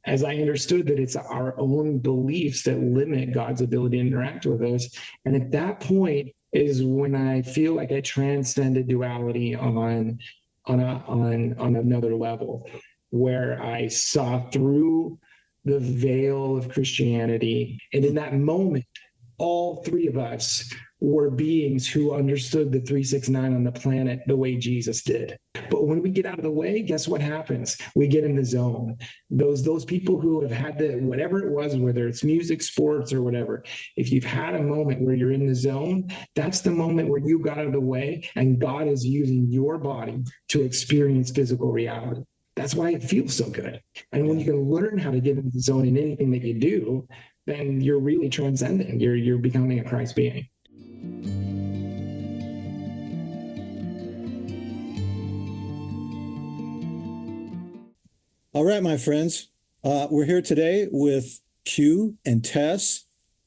as I understood that it's our own beliefs that limit God's ability to interact with us. And at that point is when I feel like I transcended duality on another level, where I saw through the veil of Christianity. And in that moment, all three of us were beings who understood the 369 on the planet the way Jesus did. But when we get out of the way, guess what happens? We get in the zone. Those people who have had the whatever it was, whether it's music, sports, or whatever, if you've had a moment where you're in the zone, that's the moment where you got out of the way and God is using your body to experience physical reality. That's why it feels so good. And when you can learn how to get into the zone in anything that you do, then you're really transcending. You're becoming a Christ being. All right, my friends, we're here today with Q and Tess,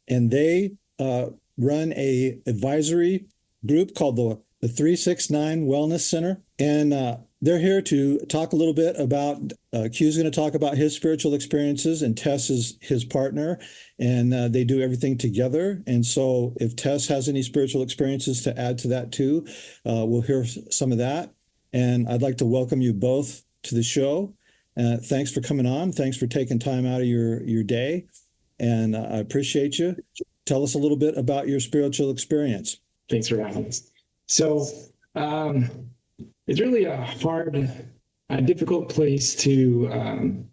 and they run a advisory group called the 369 Wellness Center, and they're here to talk a little bit about, Q's going to talk about his spiritual experiences, and Tess is his partner, and they do everything together. And so if Tess has any spiritual experiences to add to that too, we'll hear some of that. And I'd like to welcome you both to the show. Thanks for coming on. Thanks for taking time out of your day. And I appreciate you. Tell us a little bit about your spiritual experience. Thanks for having us. So it's really a difficult place to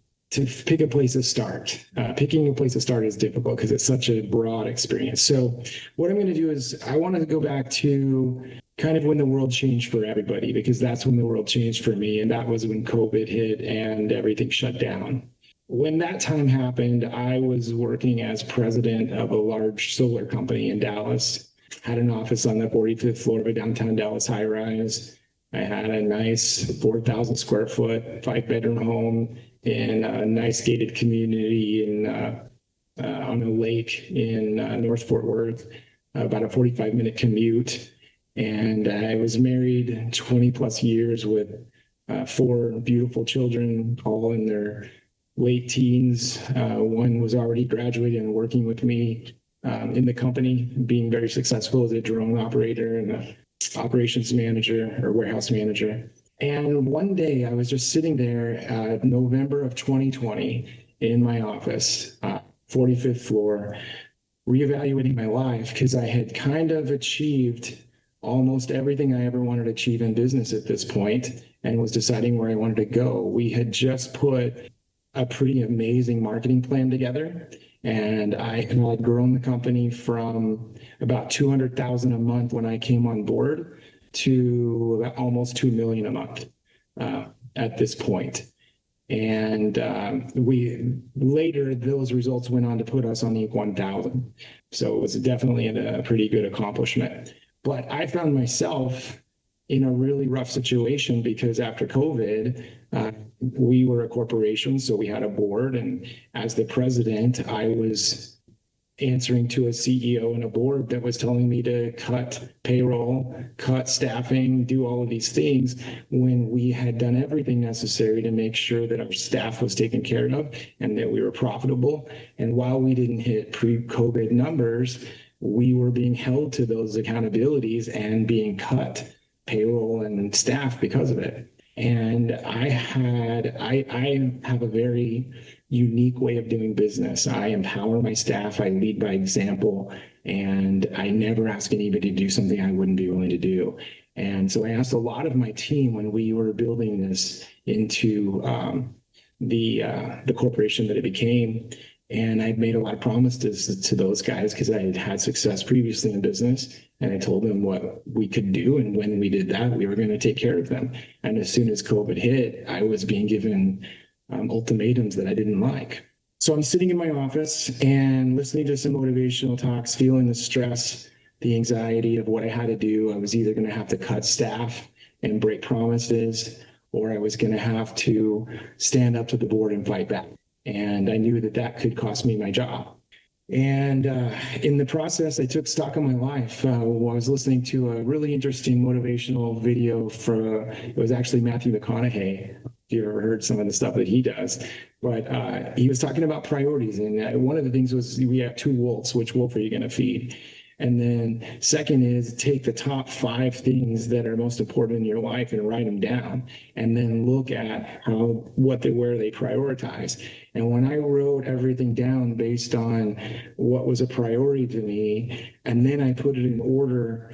pick a place to start. Picking a place to start is difficult because it's such a broad experience. So what I'm going to do is I want to go back to kind of when the world changed for everybody, because that's when the world changed for me. And that was when COVID hit and everything shut down. When that time happened, I was working as president of a large solar company in Dallas. Had an office on the 45th floor of a downtown Dallas high rise. I had a nice 4,000 square foot, 5-bedroom home in a nice gated community on a lake in North Fort Worth, about a 45-minute commute. And I was married 20 plus years with 4 beautiful children, all in their late teens. One was already graduated and working with me in the company, being very successful as a drone operator and a operations manager or warehouse manager. And one day I was just sitting there November of 2020 in my office, 45th floor, reevaluating my life because I had kind of achieved almost everything I ever wanted to achieve in business at this point and was deciding where I wanted to go. We had just put a pretty amazing marketing plan together, and I had grown the company from about 200,000 a month when I came on board to about almost 2 million a month at this point. And we later, those results went on to put us on the 1,000. So it was definitely a pretty good accomplishment. But I found myself in a really rough situation because after COVID, we were a corporation, so we had a board. And as the president, I was answering to a CEO and a board that was telling me to cut payroll, cut staffing, do all of these things when we had done everything necessary to make sure that our staff was taken care of and that we were profitable. And while we didn't hit pre-COVID numbers, we were being held to those accountabilities and being cut payroll and staff because of it. And I have a very unique way of doing business. I empower my staff, I lead by example, and I never ask anybody to do something I wouldn't be willing to do. And so I asked a lot of my team when we were building this into the corporation that it became. And I made a lot of promises to those guys because I had had success previously in business. And I told them what we could do. And when we did that, we were going to take care of them. And as soon as COVID hit, I was being given ultimatums that I didn't like. So I'm sitting in my office and listening to some motivational talks, feeling the stress, the anxiety of what I had to do. I was either going to have to cut staff and break promises, or I was going to have to stand up to the board and fight back. And I knew that that could cost me my job. And in the process, I took stock of my life. I was listening to a really interesting motivational video it was actually Matthew McConaughey. if you ever heard some of the stuff that he does. But he was talking about priorities. And one of the things was we have two wolves. Which wolf are you going to feed? And then second is take the top 5 things that are most important in your life and write them down. And then look at where they prioritize. And when I wrote everything down based on what was a priority to me, and then I put it in order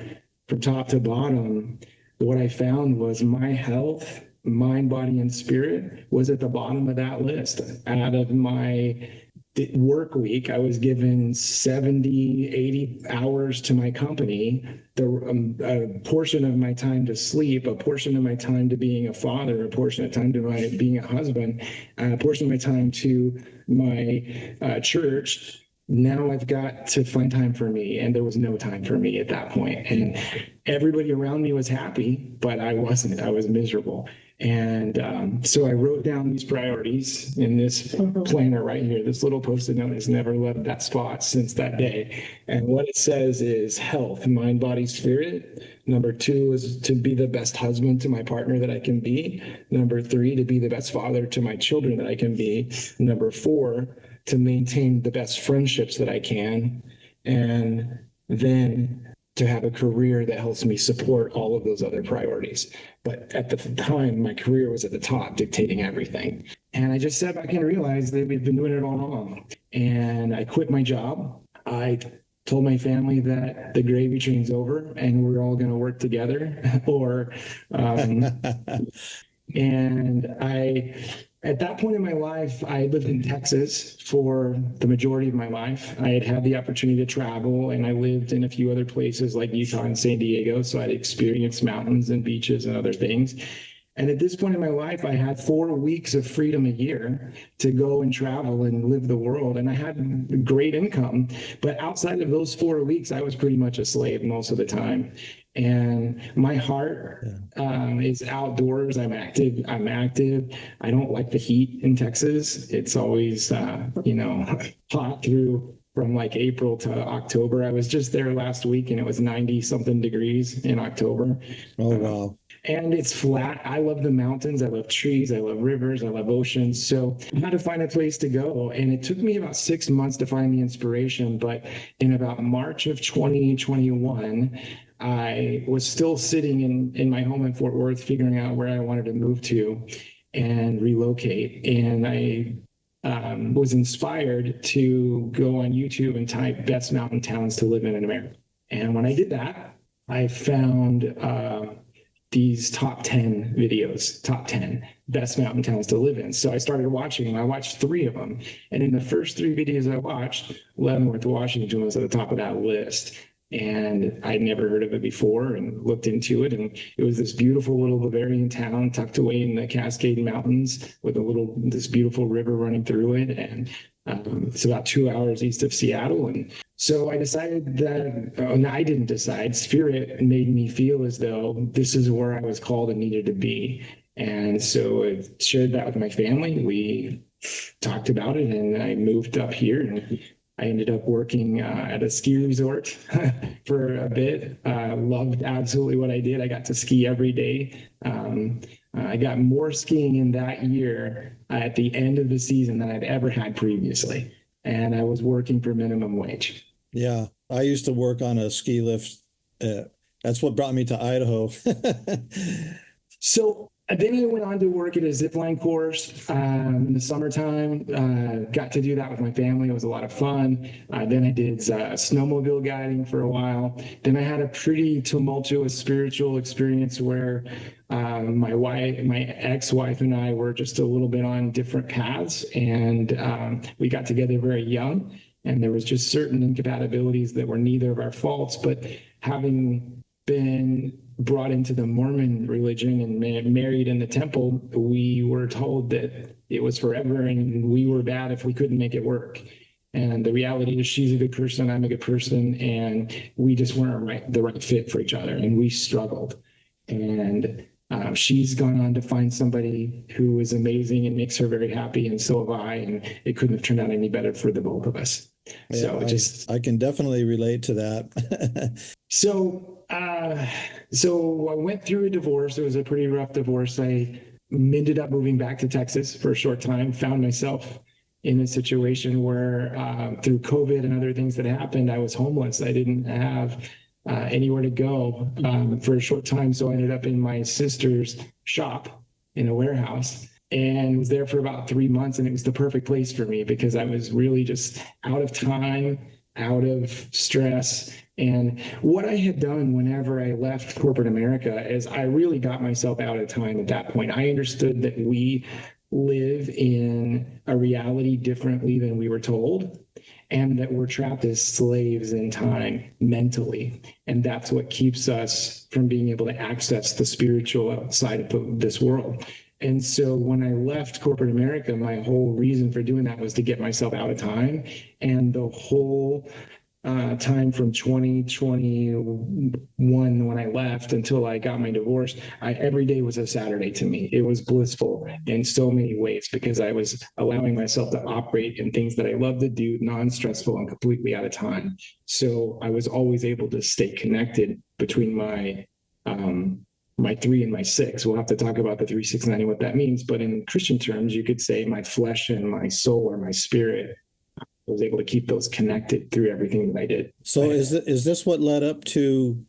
from top to bottom, what I found was my health, mind, body, and spirit was at the bottom of that list. Out of my work week, I was given 70, 80 hours to my company, a portion of my time to sleep, a portion of my time to being a father, a portion of time to being a husband, a portion of my time to my church. Now I've got to find time for me, and there was no time for me at that point. And everybody around me was happy, but I wasn't. I was miserable. And so I wrote down these priorities in this planner right here. This little Post-it note has never left that spot since that day. And what it says is health, mind, body, spirit. Number 2 is to be the best husband to my partner that I can be. Number 3, to be the best father to my children that I can be. Number 4, to maintain the best friendships that I can. And then to have a career that helps me support all of those other priorities. But at the time, my career was at the top, dictating everything. And I just sat back and realized that we've been doing it all wrong. And I quit my job. I told my family that the gravy train's over and we're all going to work together. At that point in my life, I lived in Texas for the majority of my life. I had the opportunity to travel, and I lived in a few other places like Utah and San Diego. So I'd experienced mountains and beaches and other things. And at this point in my life, I had 4 weeks of freedom a year to go and travel and live the world. And I had great income. But outside of those 4 weeks, I was pretty much a slave most of the time. And my heart is outdoors. I'm active. I don't like the heat in Texas. It's always, hot through from like April to October. I was just there last week and it was 90 something degrees in October. Oh, wow. And it's flat. I love the mountains. I love trees. I love rivers. I love oceans. So I had to find a place to go. And it took me about 6 months to find the inspiration. But in about March of 2021, I was still sitting in my home in Fort Worth, figuring out where I wanted to move to and relocate. And I was inspired to go on YouTube and type best mountain towns to live in America. And when I did that, I found these top 10 videos, top 10 best mountain towns to live in. So I started watching them. I watched 3 of them. And in the first 3 videos I watched, Leavenworth, Washington was at the top of that list. And I'd never heard of it before and looked into it. And it was this beautiful little Bavarian town tucked away in the Cascade Mountains with this beautiful river running through it. And it's about 2 hours east of Seattle. And so I decided that, I didn't decide, Spirit made me feel as though this is where I was called and needed to be. And so I shared that with my family. We talked about it and I moved up here and I ended up working at a ski resort for a bit. Loved absolutely what I did. I got to ski every day. I got more skiing in that year at the end of the season than I'd ever had previously. And I was working for minimum wage. Yeah, I used to work on a ski lift. That's what brought me to Idaho. So then I went on to work at a zipline course in the summertime. Got to do that with my family. It was a lot of fun. Then I did snowmobile guiding for a while. Then I had a pretty tumultuous spiritual experience where my ex-wife and I were just a little bit on different paths, and we got together very young. And there was just certain incompatibilities that were neither of our faults, but having been brought into the Mormon religion and married in the temple, we were told that it was forever and we were bad if we couldn't make it work. And the reality is she's a good person, I'm a good person, and we just weren't the right fit for each other, and we struggled. And she's gone on to find somebody who is amazing and makes her very happy, and so have I, and it couldn't have turned out any better for the both of us. Yeah, So I can definitely relate to that. So I went through a divorce. It was a pretty rough divorce. I ended up moving back to Texas for a short time, found myself in a situation where through COVID and other things that happened, I was homeless. I didn't have anywhere to go for a short time. So I ended up in my sister's shop in a warehouse and was there for about 3 months. And it was the perfect place for me because I was really just out of time, out of stress. And what I had done whenever I left corporate America is I really got myself out of time at that point. I understood that we live in a reality differently than we were told, and that we're trapped as slaves in time mentally. And that's what keeps us from being able to access the spiritual side of this world. And so when I left corporate America, my whole reason for doing that was to get myself out of time. And the whole time from 2021 when I left until I got my divorce, every day was a Saturday to me. It was blissful in so many ways because I was allowing myself to operate in things that I love to do, non-stressful and completely out of time. So I was always able to stay connected between my 3 and my 6. We'll have to talk about the 3, 6, 9 and what that means. But in Christian terms, you could say my flesh and my soul or my spirit. I was able to keep those connected through everything that I did. So is this what led up to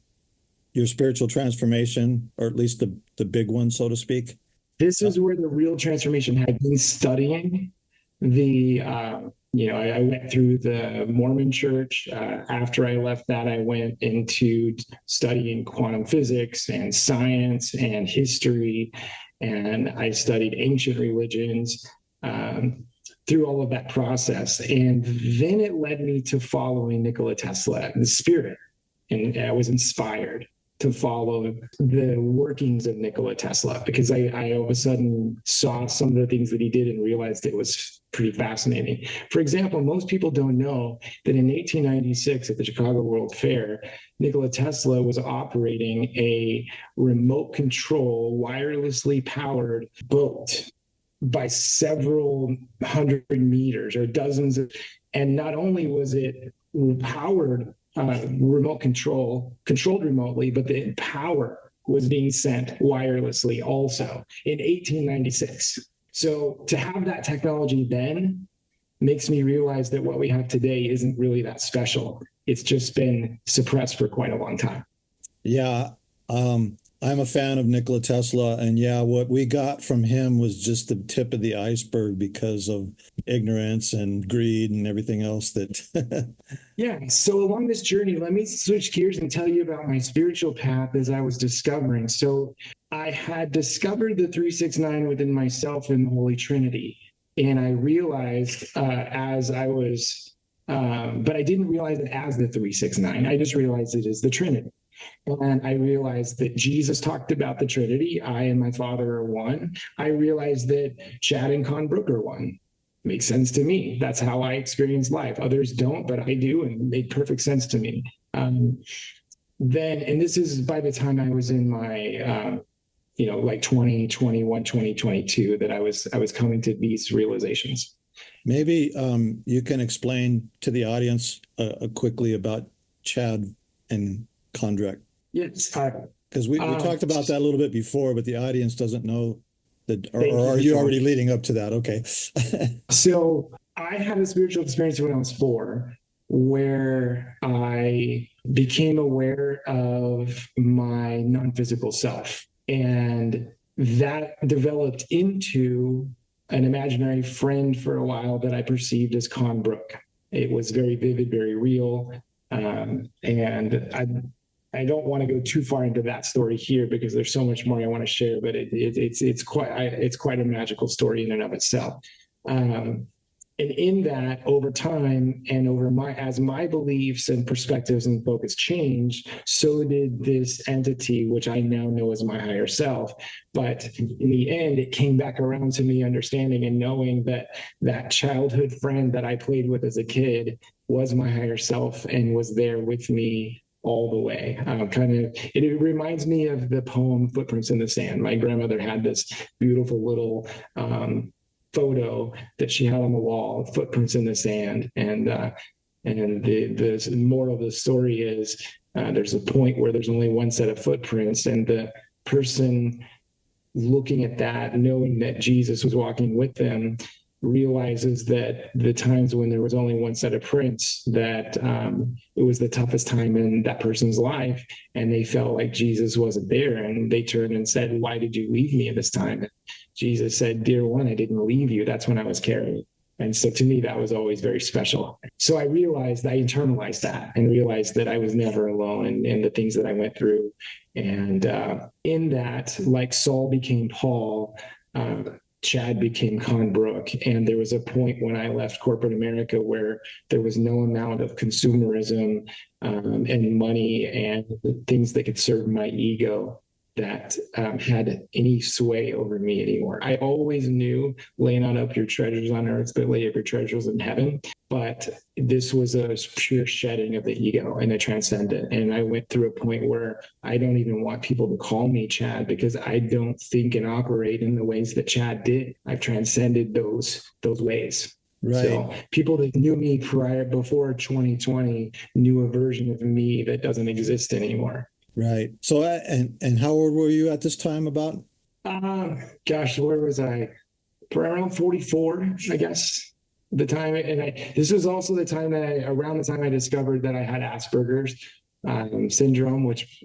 your spiritual transformation, or at least the big one, so to speak? This is where the real transformation had been studying the, I went through the Mormon church. After I left that, I went into studying quantum physics and science and history, and I studied ancient religions. Through all of that process. And then it led me to following Nikola Tesla, the spirit. And I was inspired to follow the workings of Nikola Tesla because I all of a sudden saw some of the things that he did and realized it was pretty fascinating. For example, most people don't know that in 1896 at the Chicago World Fair, Nikola Tesla was operating a remote control, wirelessly powered boat by several hundred meters or dozens of, and not only was it powered controlled remotely, but the power was being sent wirelessly also in 1896. So to have that technology then makes me realize that what we have today isn't really that special. It's just been suppressed for quite a long time. Yeah. I'm a fan of Nikola Tesla, and yeah, what we got from him was just the tip of the iceberg because of ignorance and greed and everything else that. Yeah. So along this journey, let me switch gears and tell you about my spiritual path as I was discovering. So I had discovered the 369 within myself in the Holy Trinity. And I realized as I was, but I didn't realize it as the 369. I just realized it as the Trinity. And I realized that Jesus talked about the Trinity. I and my Father are one. I realized that Chad and Con Brook are one. Makes sense to me. That's how I experience life. Others don't, but I do, and it made perfect sense to me. And this is by the time I was in my, like 2021, 2022, that I was coming to these realizations. Maybe you can explain to the audience quickly about Chad and Kondrak. Yes. Because we talked about that a little bit before, but the audience doesn't know that, or are you already leading up to that? Okay. So I had a spiritual experience when I was 4, where I became aware of my non-physical self. And that developed into an imaginary friend for a while that I perceived as Con Brook. It was very vivid, very real. And I don't want to go too far into that story here because there's so much more I want to share, but it's quite a magical story in and of itself. And in that, over time and as my beliefs and perspectives and focus changed, so did this entity, which I now know as my higher self. But in the end, it came back around to me understanding and knowing that that childhood friend that I played with as a kid was my higher self and was there with me all the way. It reminds me of the poem Footprints in the Sand. My grandmother had this beautiful little photo that she had on the wall, footprints in the sand. And the moral of the story is there's a point where there's only one set of footprints, and the person looking at that, knowing that Jesus was walking with them, realizes that the times when there was only one set of prints, that it was the toughest time in that person's life, and they felt like Jesus wasn't there, and they turned and said, "Why did you leave me at this time?" And Jesus said, "Dear one, I didn't leave you. That's when I was carried." And so to me, that was always very special. So I internalized that and realized that I was never alone in the things that I went through. And in that, like Saul became Paul, Chad became Con Brook. And there was a point when I left corporate America where there was no amount of consumerism and money and things that could serve my ego that had any sway over me anymore. I always knew, lay not up your treasures on earth, but lay up your treasures in heaven. But this was a pure shedding of the ego and the transcendent. And I went through a point where I don't even want people to call me Chad, because I don't think and operate in the ways that Chad did. I've transcended those ways. Right. So people that knew me before 2020 knew a version of me that doesn't exist anymore. Right. So, and how old were you at this time about? Gosh, where was I? Around 44, I guess, the time. And this was also the time around the time I discovered that I had Asperger's syndrome, which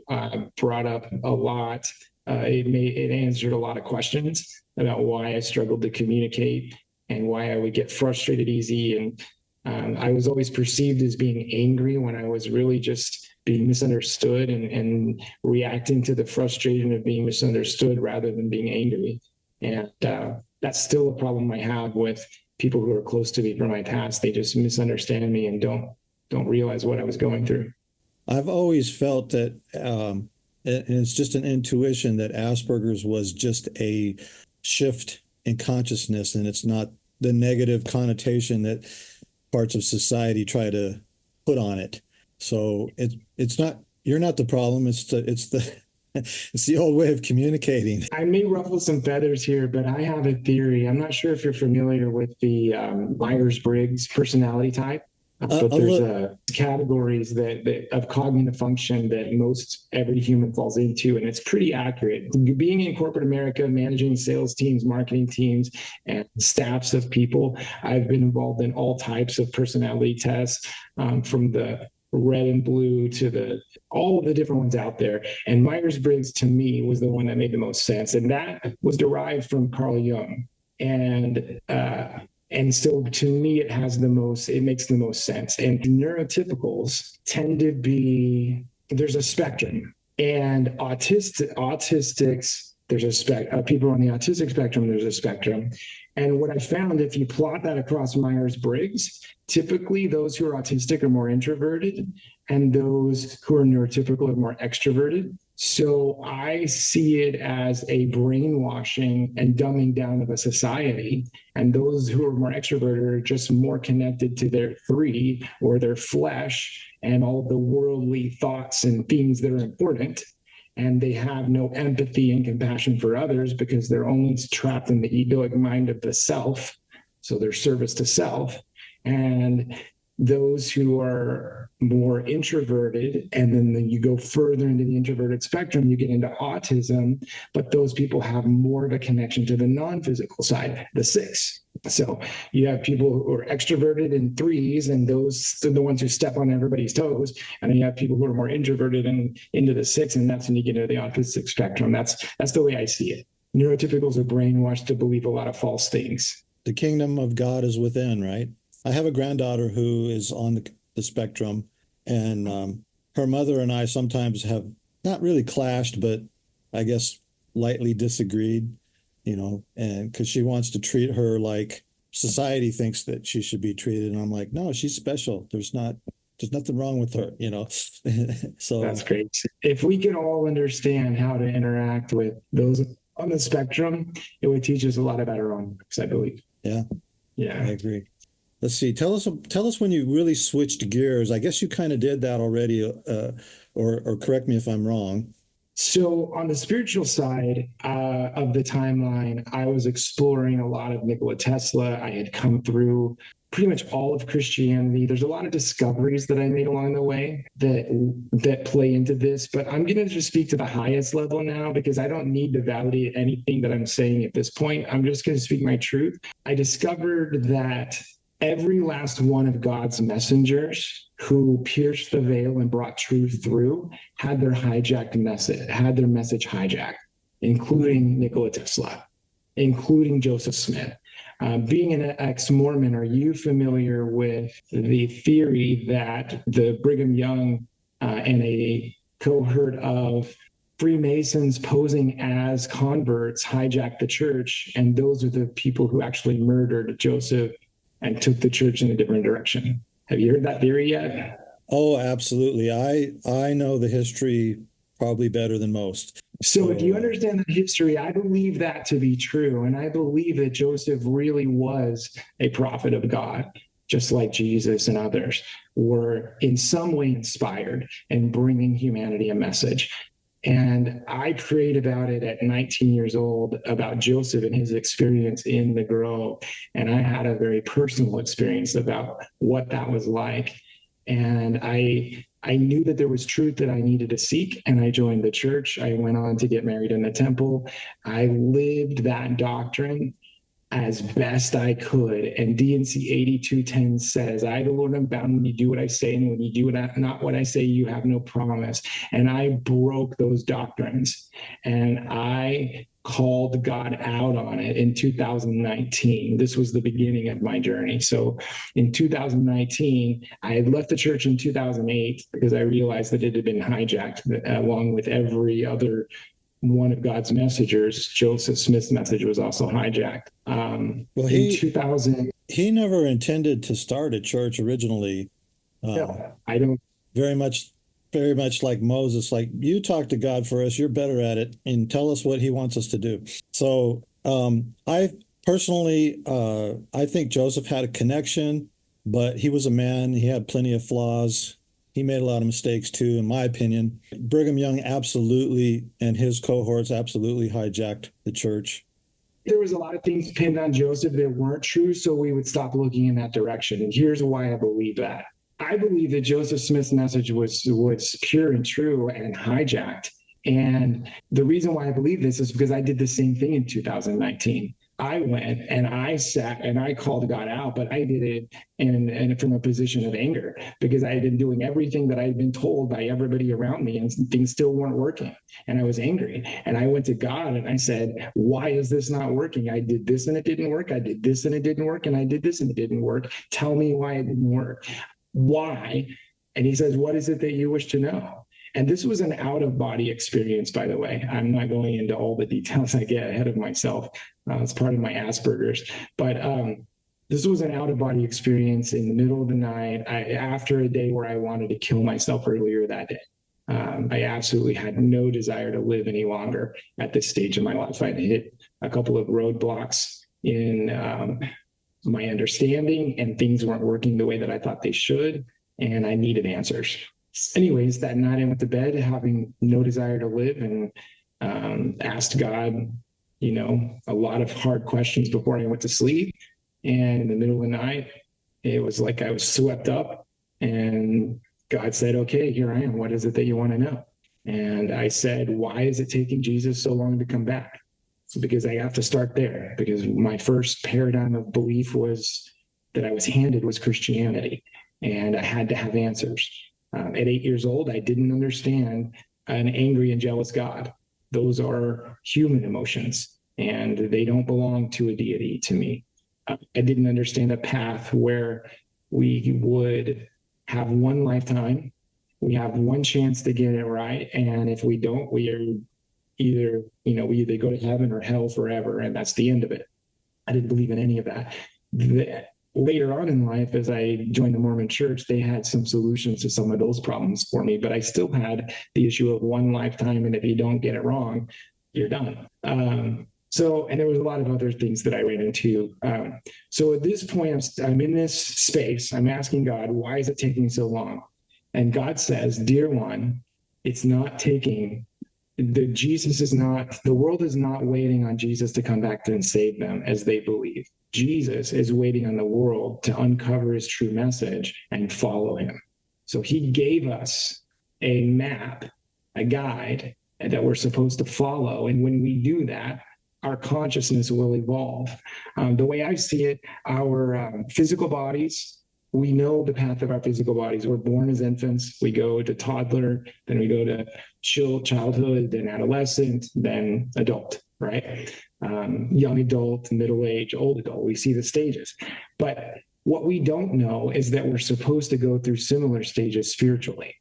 brought up a lot. It answered a lot of questions about why I struggled to communicate and why I would get frustrated easy. And I was always perceived as being angry when I was really just being misunderstood and reacting to the frustration of being misunderstood rather than being angry. And that's still a problem I have with people who are close to me from my past. They just misunderstand me and don't realize what I was going through. I've always felt that, and it's just an intuition, that Asperger's was just a shift in consciousness, and it's not the negative connotation that parts of society try to put on it. So it's not, you're not the problem. It's the old way of communicating. I may ruffle some feathers here, but I have a theory. I'm not sure if you're familiar with the Myers-Briggs personality type, but there's categories that of cognitive function that most every human falls into, and it's pretty accurate. Being in corporate America, managing sales teams, marketing teams, and staffs of people, I've been involved in all types of personality tests, from the red and blue to all of the different ones out there. And Myers-Briggs to me was the one that made the most sense. And that was derived from Carl Jung. And so to me, it makes the most sense. And neurotypicals tend to be, there's a spectrum. And autistics, there's a people on the autistic spectrum, there's a spectrum. And what I found, if you plot that across Myers-Briggs, typically those who are autistic are more introverted and those who are neurotypical are more extroverted. So I see it as a brainwashing and dumbing down of a society. And those who are more extroverted are just more connected to their three or their flesh and all the worldly thoughts and things that are important. And they have no empathy and compassion for others because they're only trapped in the egoic mind of the self. So they're service to self. And those who are more introverted, and then you go further into the introverted spectrum, you get into autism, but those people have more of a connection to the non-physical side, the six. So you have people who are extroverted in threes, and those are the ones who step on everybody's toes. And then you have people who are more introverted and into the six, and that's when you get into the autistic spectrum. That's the way I see it. Neurotypicals are brainwashed to believe a lot of false things. The kingdom of God is within, right? I have a granddaughter who is on the spectrum, and her mother and I sometimes have not really clashed, but I guess lightly disagreed, and because she wants to treat her like society thinks that she should be treated. And I'm like, no, she's special. There's nothing wrong with her, So that's great. If we could all understand how to interact with those on the spectrum, it would teach us a lot about our own works, I believe. Yeah. Yeah. I agree. Let's see. Tell us when you really switched gears. I guess you kind of did that already, or correct me if I'm wrong. So on the spiritual side of the timeline, I was exploring a lot of Nikola Tesla. I had come through pretty much all of Christianity. There's a lot of discoveries that I made along the way that play into this, but I'm going to just speak to the highest level now because I don't need to validate anything that I'm saying at this point. I'm just going to speak my truth. I discovered that every last one of God's messengers who pierced the veil and brought truth through had their message hijacked, including Nikola Tesla, including Joseph Smith. Being an ex-Mormon, are you familiar with the theory that the Brigham Young and a cohort of Freemasons posing as converts hijacked the church, and those are the people who actually murdered Joseph and took the church in a different direction? Have you heard that theory yet? Oh, absolutely. I know the history probably better than most. So if you understand the history, I believe that to be true. And I believe that Joseph really was a prophet of God, just like Jesus and others were in some way inspired in bringing humanity a message. And I prayed about it at 19 years old, about Joseph and his experience in the Grove. And I had a very personal experience about what that was like. And I knew that there was truth that I needed to seek, and I joined the church. I went on to get married in the temple. I lived that doctrine as best I could. And D&C 82:10 says, I, the Lord, am bound when you do what I say, and when you do not what I say, you have no promise. And I broke those doctrines, and I called God out on it in 2019. This was the beginning of my journey. So in 2019, I had left the church in 2008 because I realized that it had been hijacked along with every other one of God's messengers. Joseph Smith's message was also hijacked. Well, in 2000, he never intended to start a church originally. no, I don't. Very much like Moses, like, you talk to God for us, you're better at it, and tell us what he wants us to do. So I personally, I think Joseph had a connection, but he was a man. He had plenty of flaws. He made a lot of mistakes too, in my opinion. Brigham Young absolutely, and his cohorts absolutely hijacked the church. There was a lot of things pinned on Joseph that weren't true, so we would stop looking in that direction. And here's why I believe that. I believe that Joseph Smith's message was pure and true and hijacked. And the reason why I believe this is because I did the same thing in 2019. I went and I sat and I called God out, but I did it and from a position of anger because I had been doing everything that I had been told by everybody around me, and things still weren't working. And I was angry. And I went to God and I said, why is this not working? I did this and it didn't work. I did this and it didn't work. And I did this and it didn't work. Tell me why it didn't work. Why? And he says, what is it that you wish to know? And this was an out-of-body experience, by the way. I'm not going into all the details. I get ahead of myself. It's part of my Asperger's. But this was an out-of-body experience in the middle of the night, after a day where I wanted to kill myself earlier that day. I absolutely had no desire to live any longer at this stage of my life. I'd hit a couple of roadblocks in my understanding, and things weren't working the way that I thought they should, and I needed answers. Anyways, that night I went to bed having no desire to live, and asked God, a lot of hard questions before I went to sleep. And in the middle of the night, it was like I was swept up, and God said, okay, here I am. What is it that you want to know? And I said, why is it taking Jesus so long to come back? So because I have to start there, because my first paradigm of belief that I was handed was Christianity, and I had to have answers. At 8 years old, I didn't understand an angry and jealous God. Those are human emotions, and they don't belong to a deity to me. I didn't understand a path where we would have one lifetime, we have one chance to get it right, and if we don't, we are either go to heaven or hell forever, and that's the end of it. I didn't believe in any of that. Later on in life, as I joined the Mormon church, they had some solutions to some of those problems for me, but I still had the issue of one lifetime, and if you don't get it wrong, you're done. And there was a lot of other things that I ran into. So at this point, I'm in this space. I'm asking God, why is it taking so long? And God says, dear one, it's not taking the world is not waiting on Jesus to come back and save them as they believe. Jesus is waiting on the world to uncover his true message and follow him. So he gave us a map, a guide that we're supposed to follow. And when we do that, our consciousness will evolve. The way I see it, our physical bodies, we know the path of our physical bodies. We're born as infants, we go to toddler, then we go to childhood, then adolescent, then adult, right? Young adult, middle age, old adult. We see the stages. But what we don't know is that we're supposed to go through similar stages spiritually.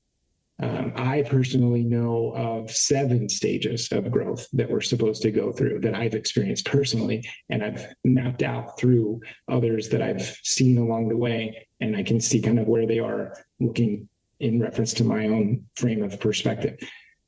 I personally know of 7 stages of growth that we're supposed to go through that I've experienced personally, and I've mapped out through others that I've seen along the way, and I can see kind of where they are looking in reference to my own frame of perspective.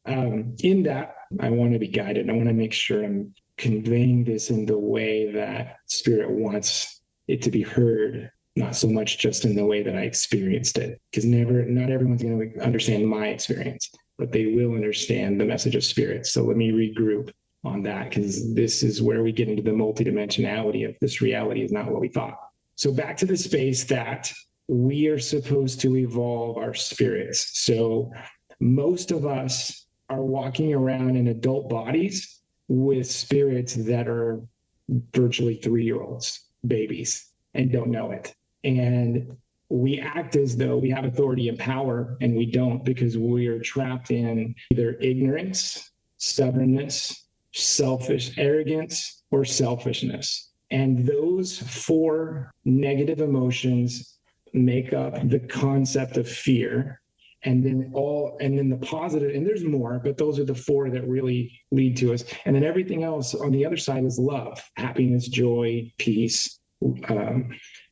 In that, I want to be guided. I want to make sure I'm conveying this in the way that Spirit wants it to be heard, not so much just in the way that I experienced it, because not everyone's going to understand my experience, but they will understand the message of Spirit. So let me regroup on that, because this is where we get into the multidimensionality of this reality is not what we thought. So back to the space that we are supposed to evolve our spirits. So most of us are walking around in adult bodies with spirits that are virtually 3-year-olds, babies, and don't know it. And we act as though we have authority and power, and we don't, because we are trapped in either ignorance, stubbornness, selfish arrogance, or selfishness. And those 4 negative emotions make up the concept of fear. And then the positive, and there's more, but those are the 4 that really lead to us. And then everything else on the other side is love, happiness, joy, peace,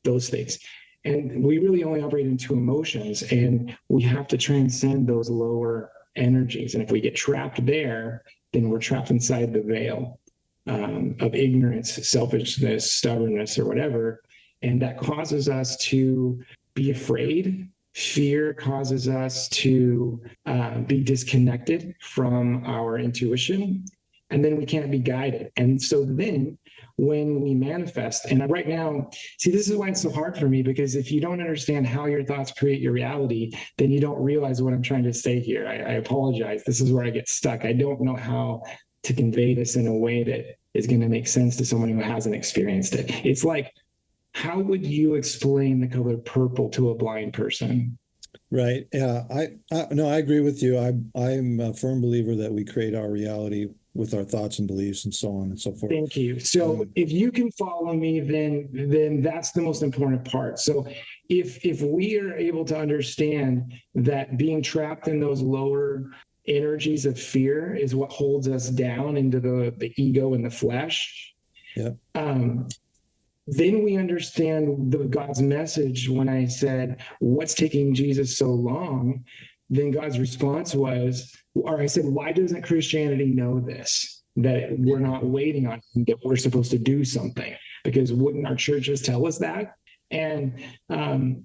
those things. And we really only operate in 2 emotions, and we have to transcend those lower energies. And if we get trapped there, then we're trapped inside the veil of ignorance, selfishness, stubbornness, or whatever. And that causes us to be afraid. Fear causes us to be disconnected from our intuition, and then we can't be guided. And so then when we manifest, and right now, see, this is why it's so hard for me, because if you don't understand how your thoughts create your reality, then you don't realize what I'm trying to say here. I apologize. This is where I get stuck. I don't know how to convey this in a way that is going to make sense to someone who hasn't experienced it. It's like, how would you explain the color purple to a blind person? Right. Yeah. I agree with you. I'm a firm believer that we create our reality with our thoughts and beliefs and so on and so forth. Thank you. So if you can follow me, then that's the most important part. So if we are able to understand that being trapped in those lower energies of fear is what holds us down into the ego and the flesh, yeah. Then we understand God's message. When I said, what's taking Jesus so long? Then God's response was, or I said, why doesn't Christianity know this? That we're not waiting on him, that we're supposed to do something? Because wouldn't our churches tell us that? And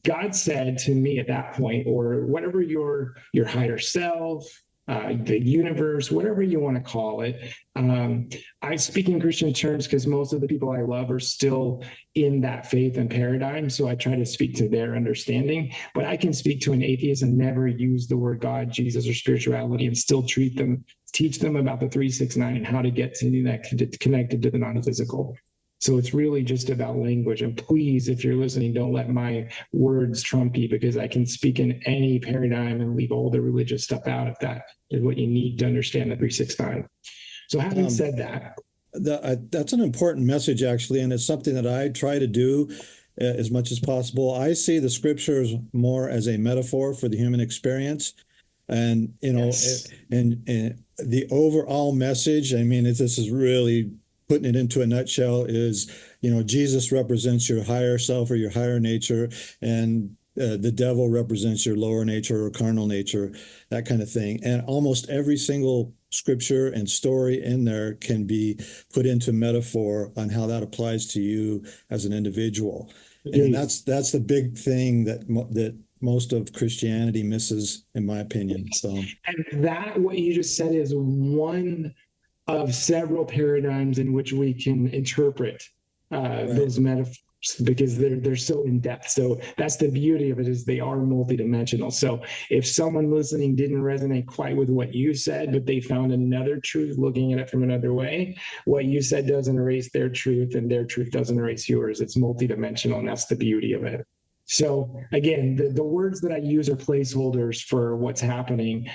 God said to me at that point, or whatever your higher self, the universe, whatever you want to call it. I speak in Christian terms because most of the people I love are still in that faith and paradigm. So I try to speak to their understanding, but I can speak to an atheist and never use the word God, Jesus, or spirituality and still teach them about the 369 and how to get to that connected to the non-physical. So it's really just about language. And please, if you're listening, don't let my words trump you, because I can speak in any paradigm and leave all the religious stuff out if that is what you need to understand the 369. So having said that, that's an important message, actually, and it's something that I try to do as much as possible. I see the scriptures more as a metaphor for the human experience. And, yes. and the overall message, I mean, this is really putting it into a nutshell, is, Jesus represents your higher self or your higher nature, and the devil represents your lower nature or carnal nature, that kind of thing. And almost every single scripture and story in there can be put into metaphor on how that applies to you as an individual. And that's the big thing that most of Christianity misses, in my opinion. So, And that, what you just said, is one of several paradigms in which we can interpret right. those metaphors, because they're so in depth. So that's the beauty of it, is they are multidimensional. So if someone listening didn't resonate quite with what you said, but they found another truth looking at it from another way, what you said doesn't erase their truth, and their truth doesn't erase yours. It's multidimensional, and that's the beauty of it. So again, the words that I use are placeholders for what's happening.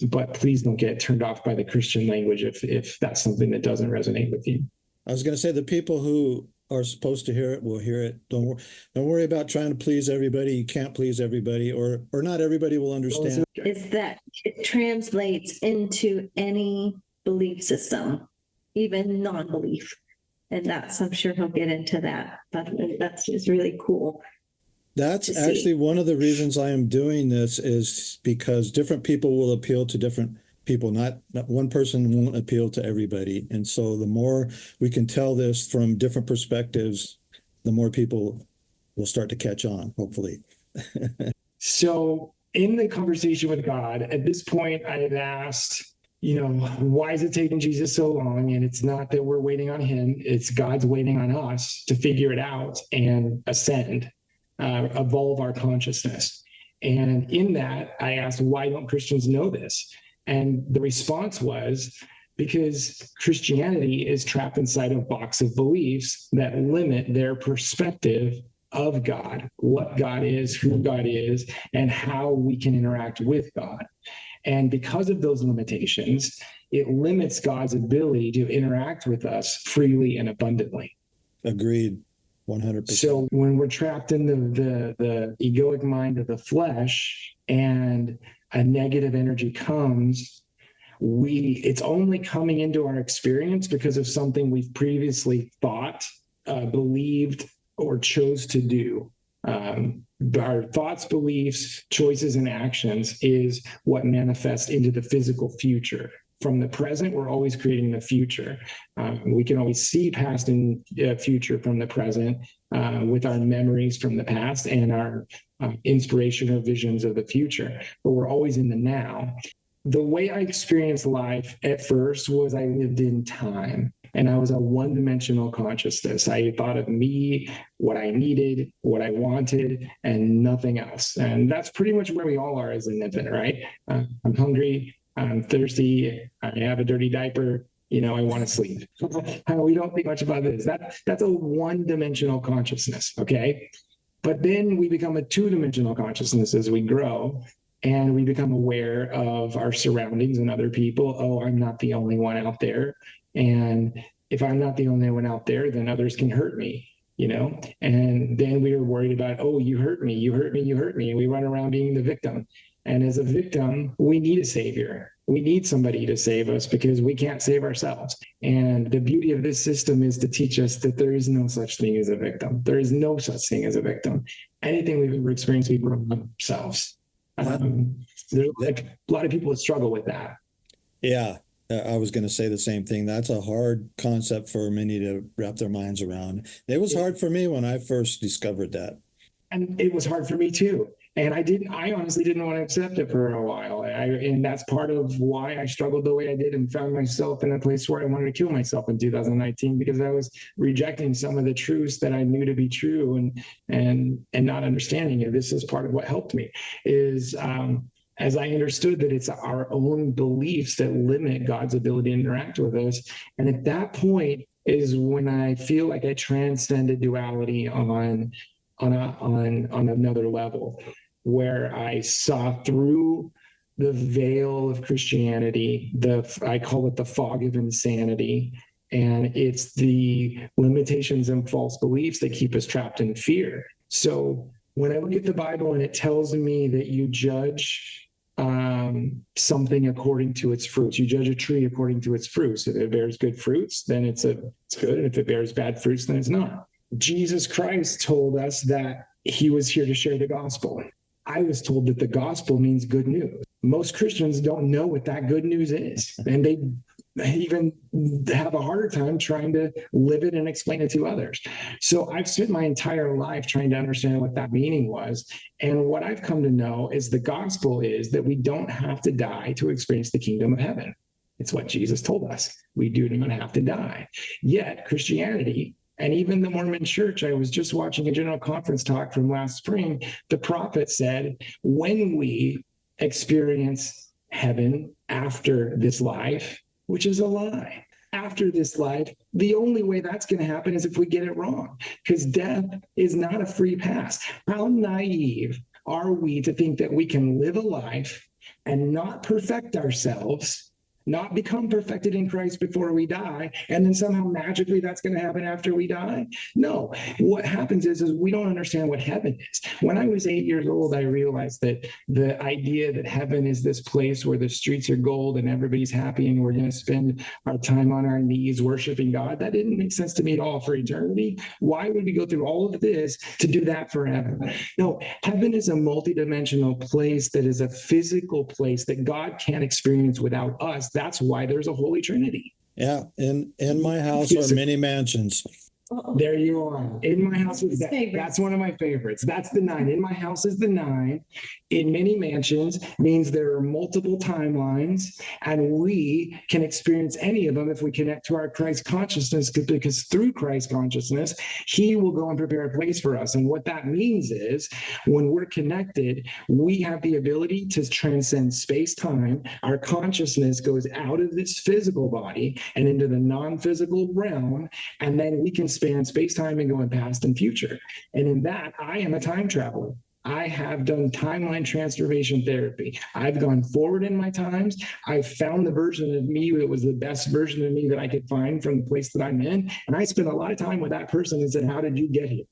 But please don't get turned off by the Christian language if that's something that doesn't resonate with you. I was going to say, the people who are supposed to hear it will hear it. Don't worry about trying to please everybody. You can't please everybody, or not everybody will understand. Is that it translates into any belief system, even non-belief. And I'm sure he'll get into that, but that's just really cool. That's actually one of the reasons I am doing this, is because different people will appeal to different people. Not one person won't appeal to everybody. And so the more we can tell this from different perspectives, the more people will start to catch on, hopefully. So in the conversation with God, at this point, I had asked, why is it taking Jesus so long? And it's not that we're waiting on him. It's God's waiting on us to figure it out and ascend, evolve our consciousness. And in that, I asked, why don't Christians know this? And the response was, because Christianity is trapped inside a box of beliefs that limit their perspective of God, what God is, who God is, and how we can interact with God. And because of those limitations, it limits God's ability to interact with us freely and abundantly. Agreed. 100%. So when we're trapped in the egoic mind of the flesh, and a negative energy comes, it's only coming into our experience because of something we've previously thought, believed, or chose to do. Our thoughts, beliefs, choices, and actions is what manifests into the physical future. From the present, we're always creating the future. We can always see past and future from the present with our memories from the past and our inspirational visions of the future, but we're always in the now. The way I experienced life at first was I lived in time, and I was a one-dimensional consciousness. I thought of me, what I needed, what I wanted, and nothing else. And that's pretty much where we all are as an infant, right? I'm hungry, I'm thirsty, I have a dirty diaper, I want to sleep. We don't think much about this. That's a one-dimensional consciousness, okay? But then we become a two-dimensional consciousness as we grow, and we become aware of our surroundings and other people. Oh, I'm not the only one out there. And if I'm not the only one out there, then others can hurt me, And then we are worried about, oh, you hurt me, you hurt me, you hurt me. And we run around being the victim. And as a victim, we need a savior. We need somebody to save us because we can't save ourselves. And the beauty of this system is to teach us that there is no such thing as a victim. There is no such thing as a victim. Anything we've ever experienced, we brought on ourselves. There's a lot of people that struggle with that. Yeah, I was going to say the same thing. That's a hard concept for many to wrap their minds around. It was hard for me when I first discovered that. And it was hard for me too. And I honestly didn't want to accept it for a while. And that's part of why I struggled the way I did and found myself in a place where I wanted to kill myself in 2019, because I was rejecting some of the truths that I knew to be true and not understanding it. This is part of what helped me is, as I understood that it's our own beliefs that limit God's ability to interact with us. And at that point is when I feel like I transcended duality on another level, where I saw through the veil of Christianity, I call it the fog of insanity. And it's the limitations and false beliefs that keep us trapped in fear. So when I look at the Bible and it tells me that you judge something according to its fruits, you judge a tree according to its fruits. If it bears good fruits, then it's good. And if it bears bad fruits, then it's not. Jesus Christ told us that he was here to share the gospel. I was told that the gospel means good news. Most Christians don't know what that good news is. And even have a harder time trying to live it and explain it to others. So I've spent my entire life trying to understand what that meaning was. And what I've come to know is the gospel is that we don't have to die to experience the kingdom of heaven. It's what Jesus told us. We do not have to die. Yet Christianity and even the Mormon church, I was just watching a general conference talk from last spring. The prophet said, when we experience heaven after this life, which is a lie. After this life, the only way that's going to happen is if we get it wrong, because death is not a free pass. How naive are we to think that we can live a life and not perfect ourselves, not become perfected in Christ before we die, and then somehow magically that's going to happen after we die? No. What happens is we don't understand what heaven is. When I was 8 years old, I realized that the idea that heaven is this place where the streets are gold and everybody's happy and we're going to spend our time on our knees worshiping God, that didn't make sense to me at all for eternity. Why would we go through all of this to do that forever? No, heaven is a multidimensional place that is a physical place that God can't experience without us. That's why there's a Holy Trinity. Yeah, in my house are many mansions. There you are. In my house is that. That's one of my favorites. That's the 9. In my house is the 9. In many mansions means there are multiple timelines, and we can experience any of them if we connect to our Christ consciousness, because through Christ consciousness, he will go and prepare a place for us. And what that means is when we're connected, we have the ability to transcend space-time. Our consciousness goes out of this physical body and into the non-physical realm, and then we can span space-time and go in past and future. And in that, I am a time traveler. I have done timeline transformation therapy. I've gone forward in my times. I've found the version of me that was the best version of me that I could find from the place that I'm in. And I spent a lot of time with that person and said, how did you get here?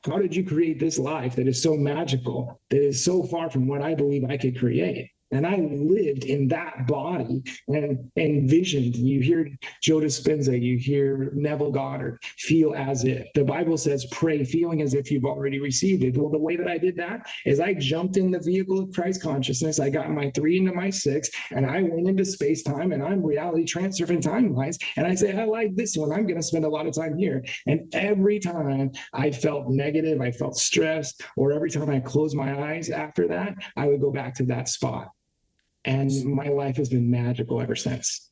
How did you create this life that is so magical, that is so far from what I believe I could create? And I lived in that body and envisioned. You hear Joe Dispenza, you hear Neville Goddard, feel as if. The Bible says, pray feeling as if you've already received it. Well, the way that I did that is I jumped in the vehicle of Christ consciousness. I got my 3 into my 6, and I went into space-time, and I'm reality transferring timelines. And I say, I like this one. I'm going to spend a lot of time here. And every time I felt negative, I felt stressed, or every time I closed my eyes after that, I would go back to that spot. And my life has been magical ever since.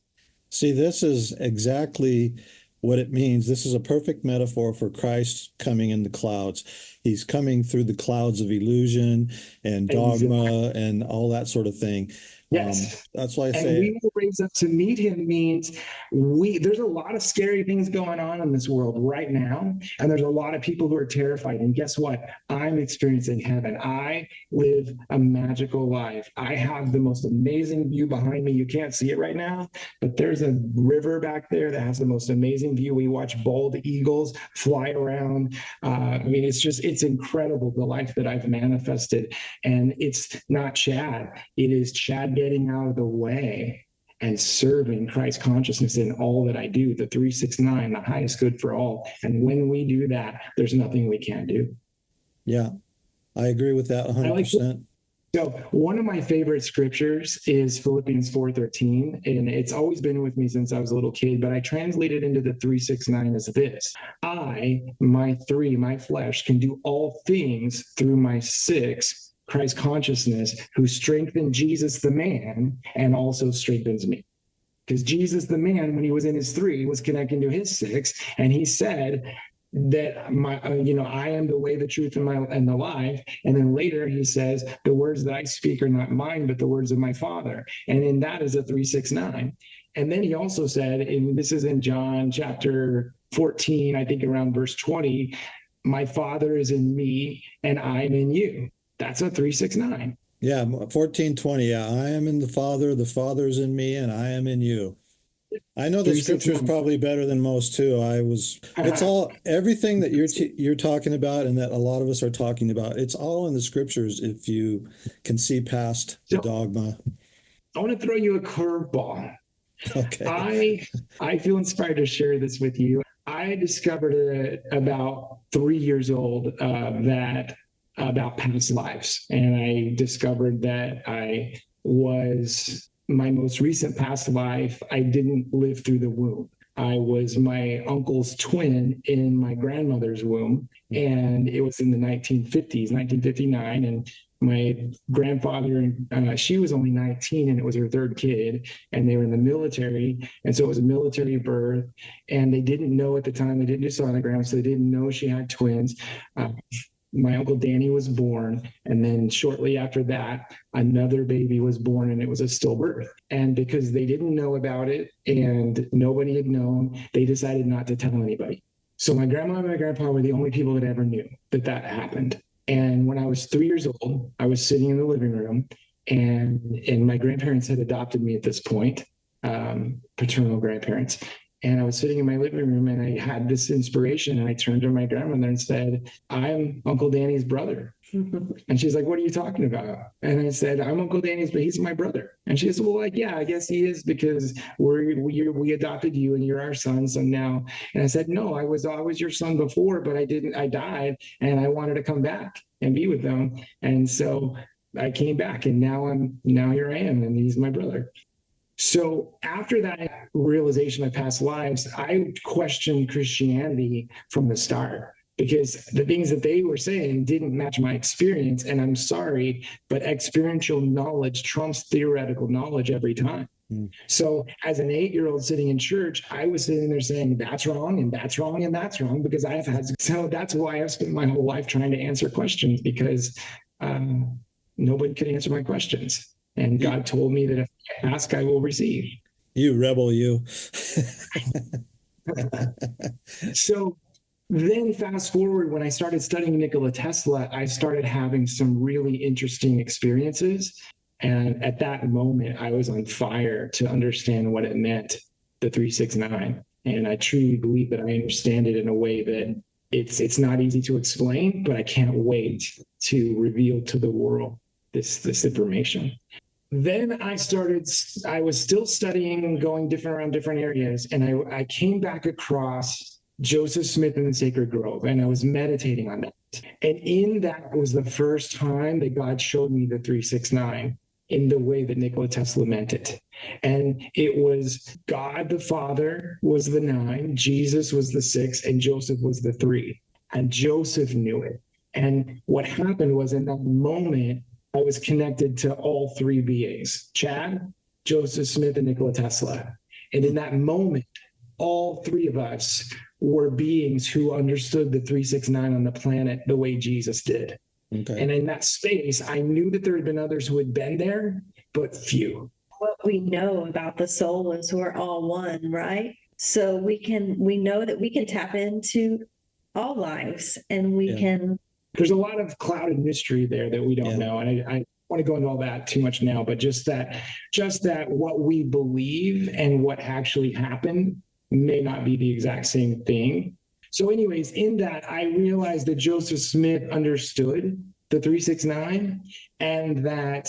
See, this is exactly what it means. This is a perfect metaphor for Christ coming in the clouds. He's coming through the clouds of illusion and dogma and all that sort of thing. Yes. That's why I say. And we will raise up to meet him means there's a lot of scary things going on in this world right now. And there's a lot of people who are terrified. And guess what? I'm experiencing heaven. I live a magical life. I have the most amazing view behind me. You can't see it right now, but there's a river back there that has the most amazing view. We watch bald eagles fly around. I mean, it's incredible, the life that I've manifested. And it's not Chad. It is Chad getting out of the way and serving Christ consciousness in all that I do, the 369, the highest good for all. And when we do that, there's nothing we can't do. Yeah, I agree with that 100%. So one of my favorite scriptures is Philippians 4:13, and it's always been with me since I was a little kid, but I translated into the 369 as this: my flesh can do all things through my 6, Christ consciousness, who strengthened Jesus the man and also strengthens me. Because Jesus the man, when he was in his 3, was connecting to his 6, and he said that I am the way, the truth, and the life. And then later he says, the words that I speak are not mine, but the words of my Father. And in that is a 369. And then he also said, and this is in John chapter 14, I think around verse 20, my Father is in me and I'm in you. That's a 369. Yeah, 14:20. Yeah, I am in the Father is in me, and I am in you. I know the scripture is probably better than most too. It's all, everything that you're talking about and that a lot of us are talking about, it's all in the scriptures if you can see past the dogma. I want to throw you a curveball. Okay. I feel inspired to share this with you. I discovered it about 3 years old, about past lives. And I discovered that I was my most recent past life, I didn't live through the womb. I was my uncle's twin in my grandmother's womb, and it was in the 1950s, 1959. And my grandfather, she was only 19, and it was her third kid, and they were in the military. And so it was a military birth, and they didn't know at the time, they didn't do sonogram, so they didn't know she had twins. My uncle Danny was born, and then shortly after that, another baby was born, and it was a stillbirth. And because they didn't know about it and nobody had known, they decided not to tell anybody. So my grandma and my grandpa were the only people that ever knew that that happened. And when I was 3 years old, I was sitting in the living room, and my grandparents had adopted me at this point, paternal grandparents. And I was sitting in my living room, and I had this inspiration, and I turned to my grandmother and said, "I'm Uncle Danny's brother." And she's like, "What are you talking about?" And I said, "I'm Uncle Danny's, but he's my brother." And she said, "Well, like, yeah, I guess he is, because we adopted you and you're our son. So now," and I said, "No, I was your son before, but I died, and I wanted to come back and be with them. And so I came back, and now here I am, and he's my brother." So after that realization of past lives, I questioned Christianity from the start, because the things that they were saying didn't match my experience. And I'm sorry, but experiential knowledge trumps theoretical knowledge every time. So as an 8-year-old sitting in church, I was sitting there saying, that's wrong, and that's wrong, and that's wrong, because so that's why I've spent my whole life trying to answer questions, because nobody could answer my questions. And God told me that if I ask, I will receive. You rebel, you. So then fast forward, when I started studying Nikola Tesla, I started having some really interesting experiences. And at that moment, I was on fire to understand what it meant, the 369. And I truly believe that I understand it in a way that it's not easy to explain, but I can't wait to reveal to the world this information. Then I was still studying, going around different areas, and I came back across Joseph Smith in the Sacred Grove, and I was meditating on that. And in that was the first time that God showed me the 369 in the way that Nikola Tesla meant it. And it was God the Father was the 9, Jesus was the 6, and Joseph was the 3. And Joseph knew it. And what happened was, in that moment, I was connected to all 3 beings: Chad, Joseph Smith, and Nikola Tesla. And in that moment, all 3 of us were beings who understood the 369 on the planet the way Jesus did. Okay. And in that space, I knew that there had been others who had been there, but few. What we know about the soul is we're all one, right? So we know that we can tap into all lives, and we can. There's a lot of clouded mystery there that we don't know. And I want to go into all that too much now, but just that what we believe and what actually happened may not be the exact same thing. So anyways, in that, I realized that Joseph Smith understood the 369, and that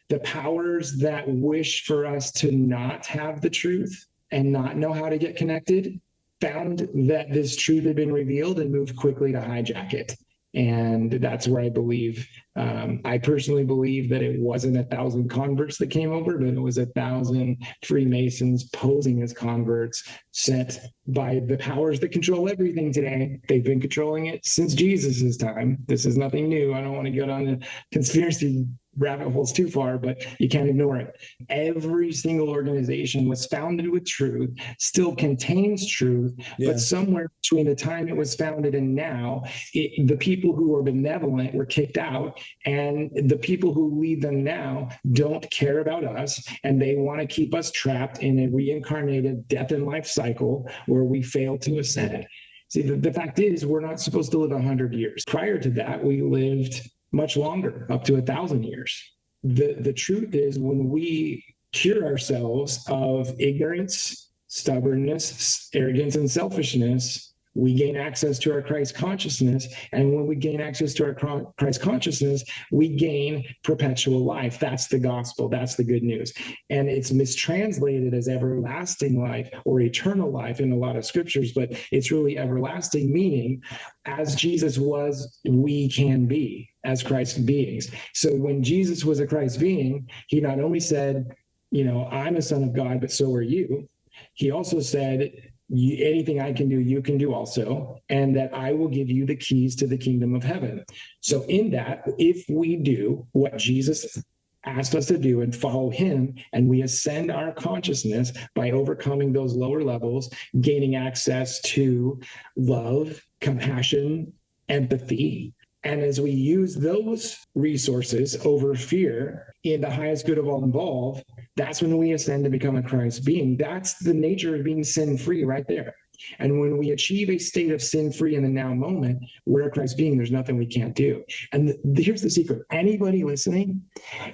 the powers that wish for us to not have the truth and not know how to get connected found that this truth had been revealed and moved quickly to hijack it. And that's where I believe, I personally believe that it wasn't 1,000 converts that came over, but it was 1,000 Freemasons posing as converts sent by the powers that control everything today. They've been controlling it since Jesus's time. This is nothing new. I don't want to get on the conspiracy rabbit holes too far, but you can't ignore it. Every single organization was founded with truth, still contains truth, but somewhere between the time it was founded and now, the people who were benevolent were kicked out, and the people who lead them now don't care about us, and they want to keep us trapped in a reincarnated death and life cycle where we fail to ascend. See, the fact is, we're not supposed to live 100 years. Prior to that, we lived much longer, up to 1,000 years. The truth is, when we cure ourselves of ignorance, stubbornness, arrogance, and selfishness, we gain access to our Christ consciousness. And when we gain access to our Christ consciousness, we gain perpetual life. That's the gospel. That's the good news. And it's mistranslated as everlasting life or eternal life in a lot of scriptures, but it's really everlasting, meaning as Jesus was, we can be. as Christ beings. So when Jesus was a Christ being, he not only said, I'm a son of God, but so are you. He also said, anything I can do, you can do also, and that I will give you the keys to the kingdom of heaven. So in that, if we do what Jesus asked us to do and follow him, and we ascend our consciousness by overcoming those lower levels, gaining access to love, compassion, empathy. And as we use those resources over fear in the highest good of all involved, that's when we ascend to become a Christ being. That's the nature of being sin-free right there. And when we achieve a state of sin-free in the now moment, we're a Christ being. There's nothing we can't do. And here's the secret. Anybody listening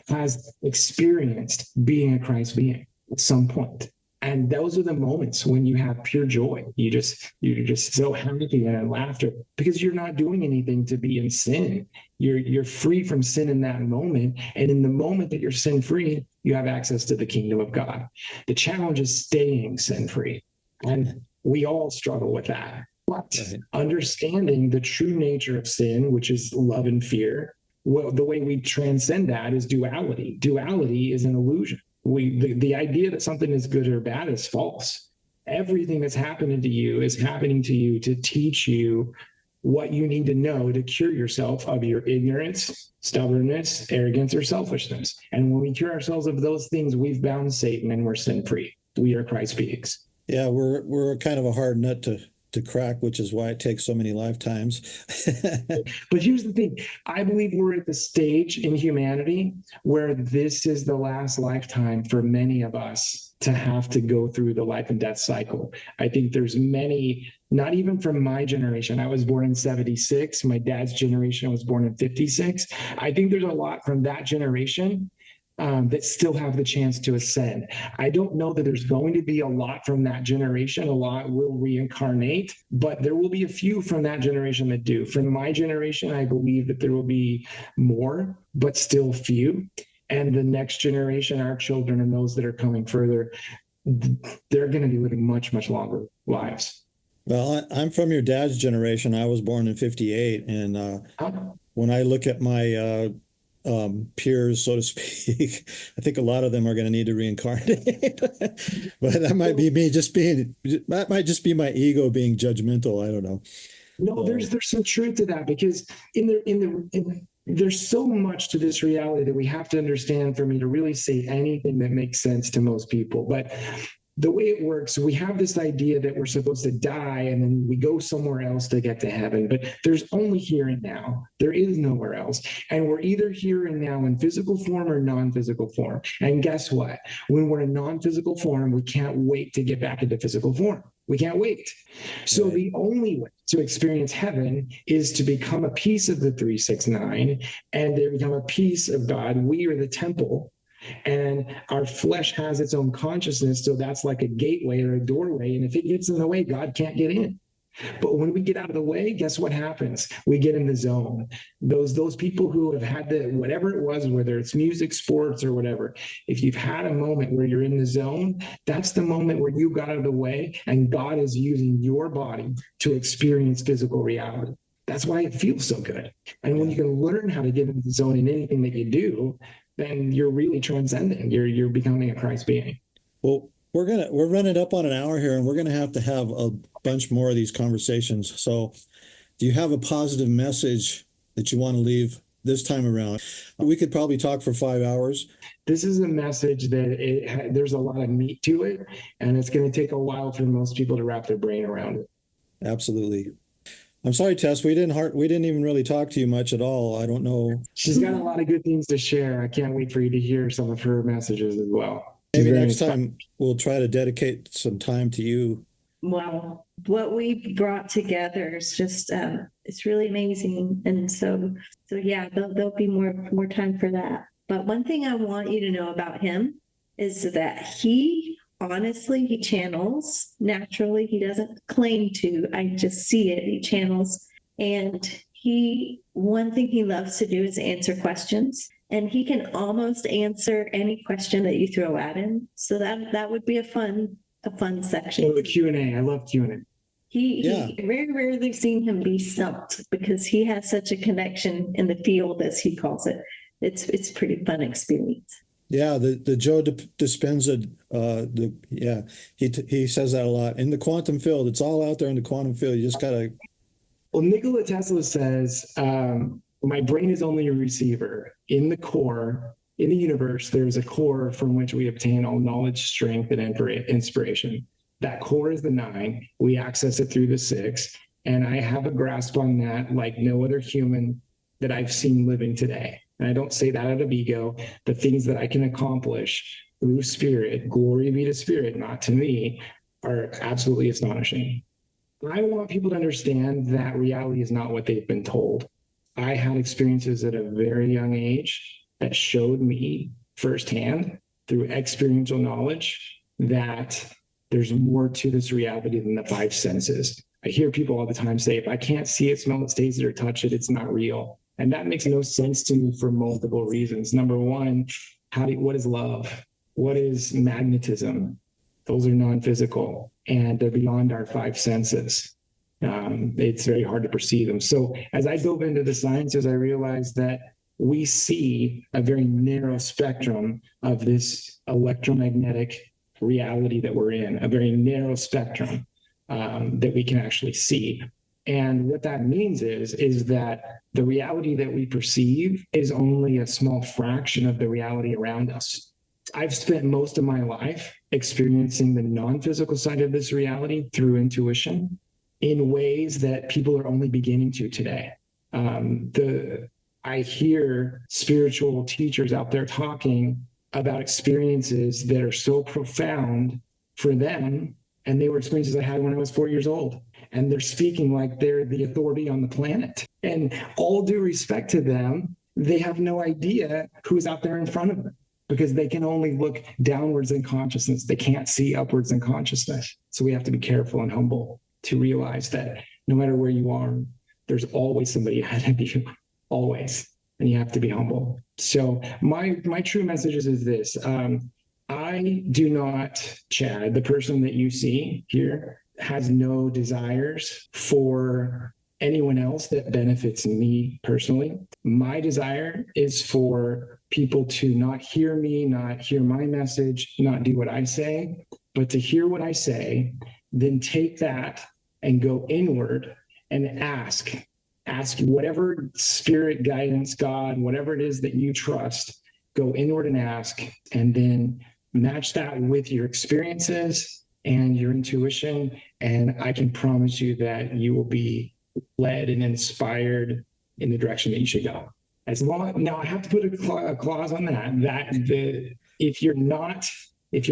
has experienced being a Christ being at some point. And those are the moments when you have pure joy. You're just so happy and laughter because you're not doing anything to be in sin. You're free from sin in that moment. And in the moment that you're sin-free, you have access to the kingdom of God. The challenge is staying sin-free. And we all struggle with that. But understanding the true nature of sin, which is love and fear, well, the way we transcend that is duality. Duality is an illusion. The idea that something is good or bad is false. Everything that's happening to you is happening to you to teach you what you need to know to cure yourself of your ignorance, stubbornness, arrogance, or selfishness. And when we cure ourselves of those things, we've bound Satan and we're sin-free. We are Christ beings. Yeah, we're kind of a hard nut to crack, which is why it takes so many lifetimes. But here's the thing. I believe we're at the stage in humanity where this is the last lifetime for many of us to have to go through the life and death cycle. I think there's many, not even from my generation. I was born in 76. My dad's generation was born in 56. I think there's a lot from that generation that still have the chance to ascend. I don't know that there's going to be a lot from that generation. A lot will reincarnate, but there will be a few from that generation that do. From my generation, I believe that there will be more, but still few. And the next generation, our children and those that are coming further, they're going to be living much, much longer lives. Well, I'm from your dad's generation. I was born in 58. And when I look at my peers, so to speak, I think a lot of them are going to need to reincarnate. But that might be me that might just be my ego being judgmental. I don't know. No, there's some truth to that, because there's so much to this reality that we have to understand for me to really say anything that makes sense to most people. But the way it works, we have this idea that we're supposed to die and then we go somewhere else to get to heaven, but there's only here and now. There is nowhere else. And we're either here and now in physical form or non-physical form. And guess what? When we're in non-physical form, we can't wait to get back into physical form. We can't wait. So right. The only way to experience heaven is to become a piece of the 369 and to become a piece of God. We are the temple. And our flesh has its own consciousness, so that's like a gateway or a doorway. And if it gets in the way, God can't get in. But when we get out of the way, guess what happens? We get in the zone. Those people who have had whatever it was, whether it's music, sports, or whatever, if you've had a moment where you're in the zone, that's the moment where you got out of the way and God is using your body to experience physical reality. That's why it feels so good. And when you can learn how to get into the zone in anything that you do, then you're really transcending. You're becoming a Christ being. Well, we're running up on an hour here, and we're gonna have to have a bunch more of these conversations. So, do you have a positive message that you want to leave this time around? We could probably talk for 5 hours. This is a message that there's a lot of meat to it, and it's going to take a while for most people to wrap their brain around it. Absolutely. I'm sorry, Tess. We didn't even really talk to you much at all. I don't know. She's got a lot of good things to share. I can't wait for you to hear some of her messages as well. Maybe next time we'll try to dedicate some time to you. Wow, what we brought together is just it's really amazing. And so yeah, there'll be more time for that. But one thing I want you to know about him is that he channels naturally. He doesn't claim to. I just see it. He channels. And one thing he loves to do is answer questions. And he can almost answer any question that you throw at him. So that would be a fun section. Oh, the Q and A. I love Q and A. He very rarely seen him be stumped because he has such a connection in the field, as he calls it. It's pretty fun experience. Yeah, the Joe Dispenza, he says that a lot. In the quantum field, it's all out there in the quantum field. You just gotta. Well, Nikola Tesla says, my brain is only a receiver. In the core, in the universe, there's a core from which we obtain all knowledge, strength, and inspiration. That core is the 9. We access it through the 6. And I have a grasp on that like no other human that I've seen living today. And I don't say that out of ego. The things that I can accomplish through spirit, glory be to spirit, not to me, are absolutely astonishing. I want people to understand that reality is not what they've been told. I had experiences at a very young age that showed me firsthand through experiential knowledge that there's more to this reality than the 5 senses. I hear people all the time say, if I can't see it, smell it, taste it, or touch it, it's not real. And that makes no sense to me for multiple reasons. Number one, what is love? What is magnetism? Those are non-physical and they're beyond our 5 senses. It's very hard to perceive them. So as I dove into the sciences, I realized that we see a very narrow spectrum of this electromagnetic reality that we're in, a very narrow spectrum that we can actually see. And what that means is that the reality that we perceive is only a small fraction of the reality around us. I've spent most of my life experiencing the non-physical side of this reality through intuition in ways that people are only beginning to today. I hear spiritual teachers out there talking about experiences that are so profound for them, and they were experiences I had when I was 4 years old. And they're speaking like they're the authority on the planet. And all due respect to them, they have no idea who's out there in front of them because they can only look downwards in consciousness. They can't see upwards in consciousness. So we have to be careful and humble to realize that no matter where you are, there's always somebody ahead of you, always. And you have to be humble. So my true message is this. I do not, Chad, the person that you see here, has no desires for anyone else that benefits me personally. My desire is for people to not hear me, not hear my message, not do what I say, but to hear what I say, then take that and go inward and ask whatever spirit guidance, God, whatever it is that you trust, go inward and ask, and then match that with your experiences and your intuition, and I can promise you that you will be led and inspired in the direction that you should go. As long now, I have to put a clause on that if you're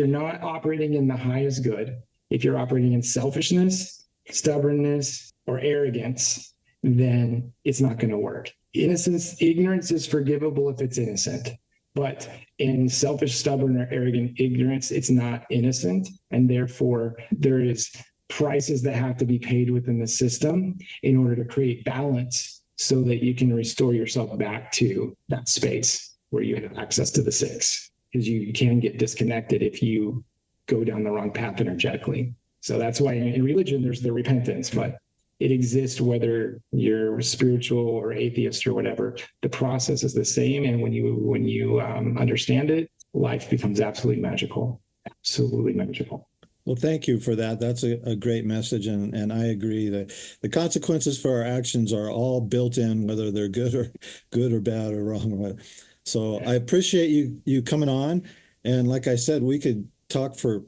not operating in the highest good, if you're operating in selfishness, stubbornness, or arrogance, then it's not going to work. Ignorance is forgivable if it's innocent. But in selfish, stubborn, or arrogant ignorance, it's not innocent. And therefore, there is prices that have to be paid within the system in order to create balance so that you can restore yourself back to that space where you have access to the 6. Because you can get disconnected if you go down the wrong path energetically. So that's why in religion, there's the repentance, but it exists whether you're spiritual or atheist or whatever. The process is the same, and when you understand it, life becomes absolutely magical. Absolutely magical. Well, thank you for that. That's a great message, and I agree that the consequences for our actions are all built in, whether they're good or bad or wrong or whatever. So I appreciate you coming on, and like I said, we could talk for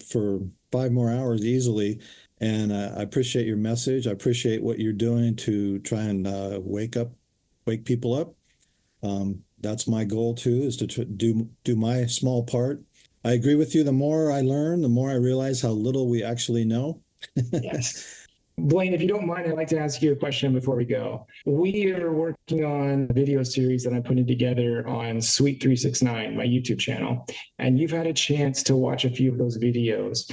5 more hours easily. And I appreciate your message. I appreciate what you're doing to try and wake people up. That's my goal too, is to do my small part. I agree with you. The more I learn, the more I realize how little we actually know. Yes. Blaine, if you don't mind, I'd like to ask you a question before we go. We are working on a video series that I'm putting together on Suite 369, my YouTube channel. And you've had a chance to watch a few of those videos.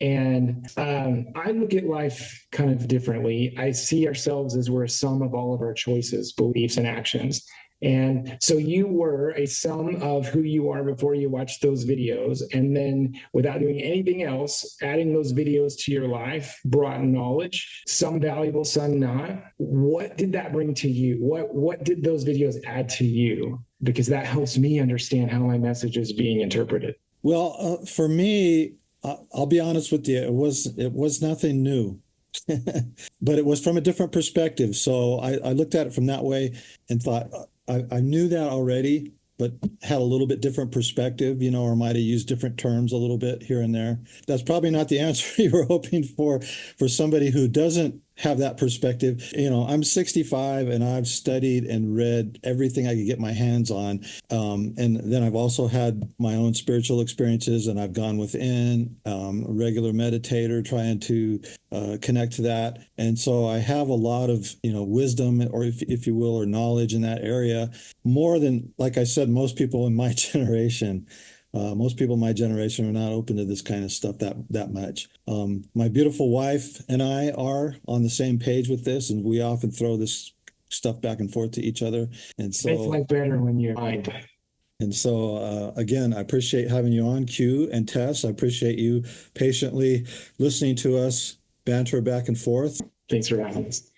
And I look at life kind of differently. I see ourselves as we're a sum of all of our choices, beliefs, and actions. And so you were a sum of who you are before you watched those videos. And then without doing anything else, adding those videos to your life brought knowledge, some valuable, some not. What did that bring to you? What did those videos add to you? Because that helps me understand how my message is being interpreted. Well, for me, I'll be honest with you, it was nothing new. But it was from a different perspective. So I looked at it from that way and thought, I knew that already, but had a little bit different perspective, or might have used different terms a little bit here and there. That's probably not the answer you were hoping for somebody who doesn't have that perspective. I'm 65 and I've studied and read everything I could get my hands on. And then I've also had my own spiritual experiences, and I've gone within, a regular meditator, trying to connect to that. And so I have a lot of, wisdom, or if you will, or knowledge in that area, more than, like I said, most people in my generation. Most people in my generation are not open to this kind of stuff that much. My beautiful wife and I are on the same page with this, and we often throw this stuff back and forth to each other. And so It's like better when you're mind. And so, again, I appreciate having you on, Q and Tess. I appreciate you patiently listening to us banter back and forth. Thanks for having us.